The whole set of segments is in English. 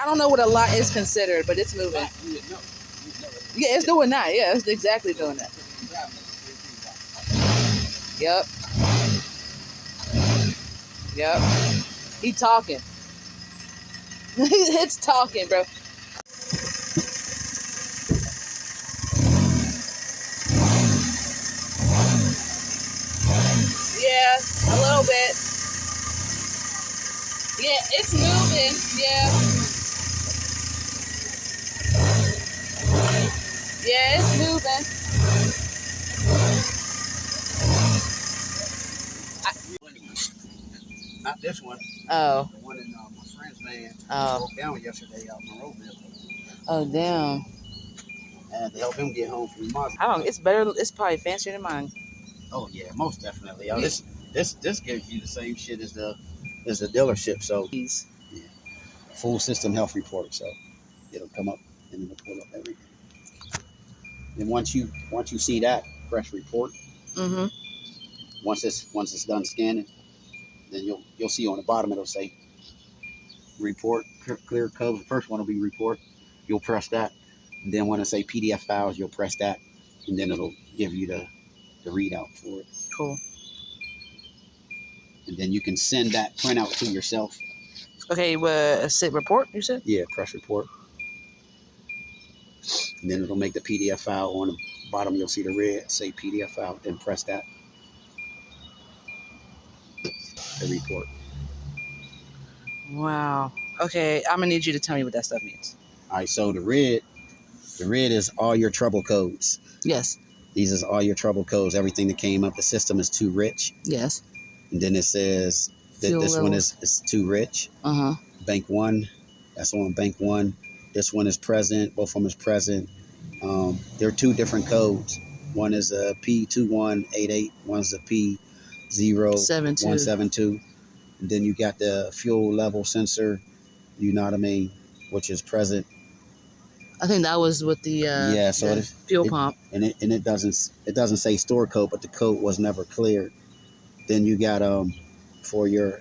I don't know what a lot is considered, but it's moving. Yeah, it's doing that. Yeah, it's exactly doing that. Yep. Yep. He talking. It's talking, bro. Yeah, a little bit. Yeah, it's moving. Yeah. Yeah, it's moving. Not this one. Oh. The one in my friend's van. Oh. Broke down yesterday out in Monroeville. Oh, damn. I had to help him get home from the market. I don't. It's better. It's probably fancier than mine. Oh yeah, most definitely. Yo, this gives you the same shit as the dealership. So yeah, full system health report. So it'll come up and it'll pull up everything. And once you see that, press report. Mm-hmm. Once it's done scanning, then you'll see on the bottom it'll say report, clear codes. The first one will be report. You'll press that. And then when it say PDF files, you'll press that. And then it'll give you the readout for it. Cool. And then you can send that printout to yourself. Okay, sit report, you said? Yeah, press report. And then it'll make the PDF file. On the bottom, you'll see the red, say PDF file. Then press that. The report. Wow. Okay, I'm going to need you to tell me what that stuff means. All right, so the red is all your trouble codes. Yes. These is all your trouble codes. Everything that came up, the system is too rich. Yes. And then it says that Fuel this levels. one is too rich. Uh-huh. Bank 1, that's on bank 1. This one is present. Both of them is present. There are two different codes. One is a P2188. One's a P0172. And then you got the fuel level sensor, you know what I mean, which is present. I think that was with the fuel pump. And it doesn't say store code, but the code was never cleared. Then you got for your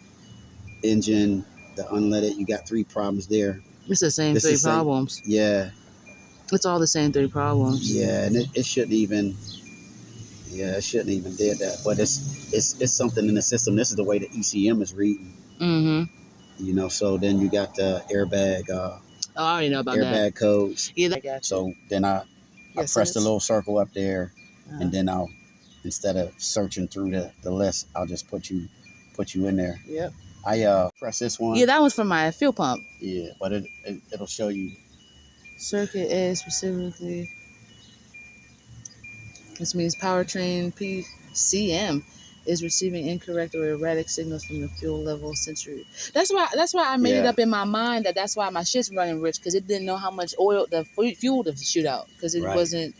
engine, the unleaded, you got 3 problems there. It's the same 3 problems. Yeah. It's all the same 3 problems. Yeah, and it shouldn't even did that. But it's something in the system. This is the way the ECM is reading. Mm-hmm. You know, so then you got the airbag I already know about airbag codes. Yeah, I got you. So then I press the little circle up there, and then I'll, instead of searching through the list, I'll just put you in there. Yep. I press this one. Yeah, that was for my fuel pump. Yeah, but it'll show you. Circuit A specifically. This means powertrain PCM is receiving incorrect or erratic signals from the fuel level sensor. That's why I made it up in my mind that's why my shit's running rich, because it didn't know how much oil, the fuel to shoot out, because it wasn't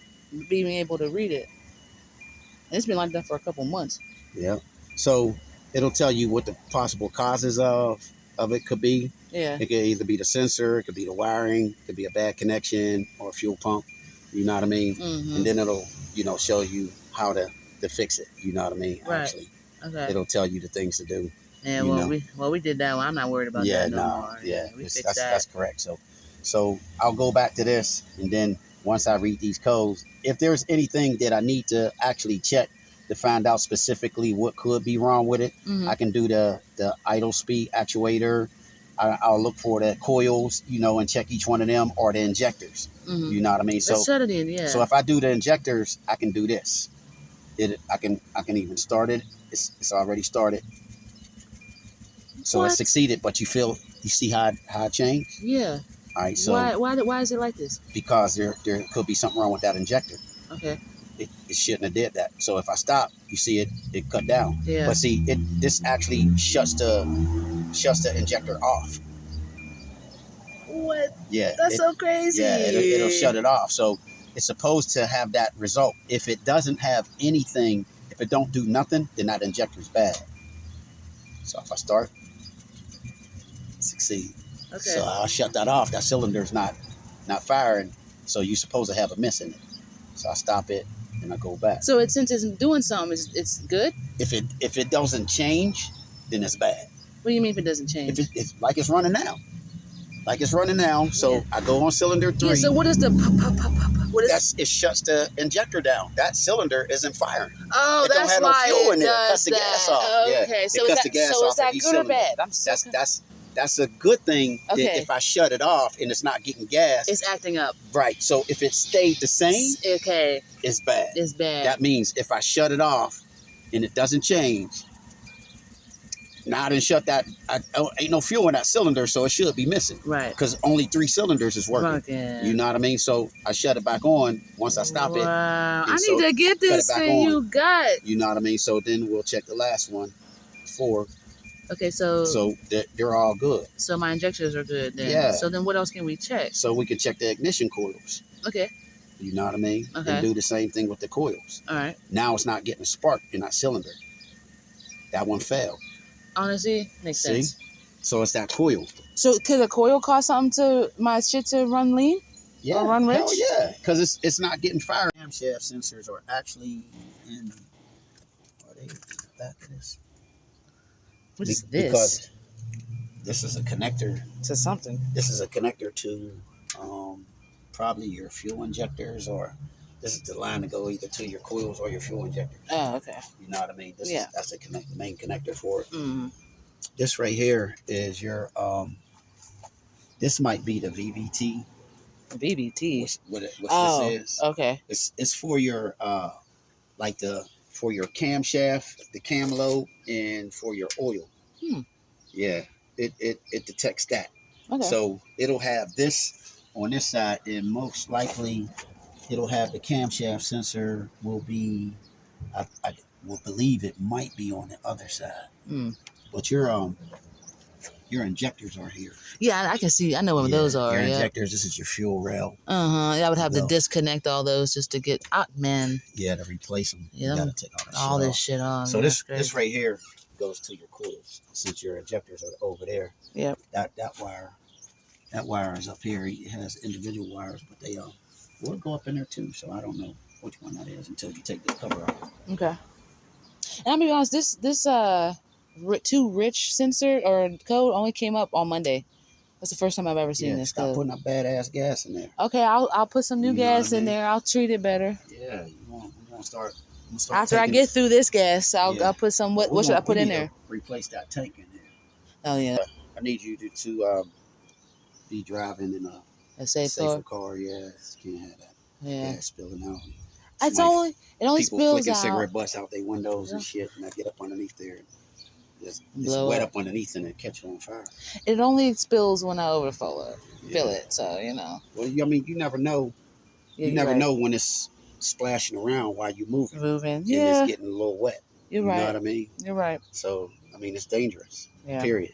being able to read it. And it's been like that for a couple months. Yeah. So it'll tell you what the possible causes of it could be. Yeah. It could either be the sensor, it could be the wiring, it could be a bad connection or a fuel pump. You know what I mean? Mm-hmm. And then it'll, show you how to fix it. You know what I mean? Right. Actually. Okay. It'll tell you the things to do. Yeah, we did that one. I'm not worried about that no more. Yeah, that's correct. So I'll go back to this, and then once I read these codes, if there's anything that I need to actually check to find out specifically what could be wrong with it, I can do the idle speed actuator. I'll look for the coils, and check each one of them, or the injectors. Mm-hmm. You know what I mean? So shut it in, yeah. So if I do the injectors, I can do this. I can even start it. It's already started. So it succeeded, but you see how it changed? Yeah. All right. So why is it like this? Because there could be something wrong with that injector. Okay. It shouldn't have did that. So if I stop, you see it cut down. Yeah. But see, this actually shuts the injector off. What? Yeah. That's so crazy. Yeah, it'll shut it off. So it's supposed to have that result. If it doesn't have anything, if it don't do nothing, then that injector's bad. So if I start, succeed. Okay. So I'll shut that off. That cylinder's not firing. So you're supposed to have a miss in it. So I stop it and I go back. So since it's doing something, it's good? If it doesn't change, then it's bad. What do you mean if it doesn't change? If it's like it's running now. like it's running now. So I go on cylinder 3. Yeah, so what is the what is it shuts the injector down. That cylinder isn't firing. Oh, it that's don't have no why fuel in it there. It does cuts the gas off. Okay, Yeah, so it cuts the gas off is that each good cylinder. or bad? I'm so That's a good thing. Okay. That if I shut it off and it's not getting gas, it's acting up. Right. So if it stayed the same, okay, it's bad. It's bad. That means if I shut it off and it doesn't change, now I didn't shut that. Ain't no fuel in that cylinder, so it should be missing. Right. Because only 3 cylinders is working. You know what I mean? So I shut it back on once I stop it. Wow. I so need to get this thing you got. You know what I mean? So then we'll check the last one. 4. Okay, so they're all good. So my injectors are good then. Yeah. So then what else can we check? So we can check the ignition coils. Okay. You know what I mean? Okay. And do the same thing with the coils. All right. Now it's not getting a spark in that cylinder. That one failed. Honestly, makes sense. So it's that coil. So could a coil cause something to my shit to run lean? Yeah. Or run rich? Hell yeah. Because it's not getting fired. Camshaft sensors are actually in. Are they in the back of this? What is this? Because this is a connector to something. This is a connector to probably your fuel injectors, or this is the line to go either to your coils or your fuel injectors. Oh, okay. You know what I mean? That's the main connector for it. Mm-hmm. This right here is your this might be the VVT. VVT. What this is? Okay. It's for your for your camshaft, the cam load, and for your oil. Yeah, it detects that. Okay. So it'll have this on this side, and most likely it'll have the camshaft sensor will be. I will believe it might be on the other side. But your injectors are here. Yeah, I can see. I know what those are. Your injectors. This is your fuel rail. I would have to disconnect all those just to get out, man. Yeah, to replace them. Yeah, you gotta take all this shit off. So this right here goes to your coils. Since your injectors are over there. Yep. That wire is up here. It has individual wires, but they will go up in there too. So I don't know which one that is until you take the cover off. Okay. And I'll be honest, this 2 rich sensor or code only came up on Monday. That's the first time I've ever seen this stop code. putting up badass gas in there. Okay, I'll put some new gas in there. I'll treat it better. Yeah, we want to start after I get through this gas. I'll put some. What should I put in there? Replace that tank in there. Oh yeah. I need you to be driving in a safer car. Yeah, can't have that. Yeah, gas spilling out. It only people spills flicking out. cigarette butts out their windows and shit, and I get up underneath there. It's wet up underneath and it catch on fire. It only spills when I overfill it. So you know. Well, I mean, you never know. You never know when it's splashing around while you're moving. And it's getting a little wet. You're right. You know what I mean? You're right. So I mean, it's dangerous. Yeah. Period.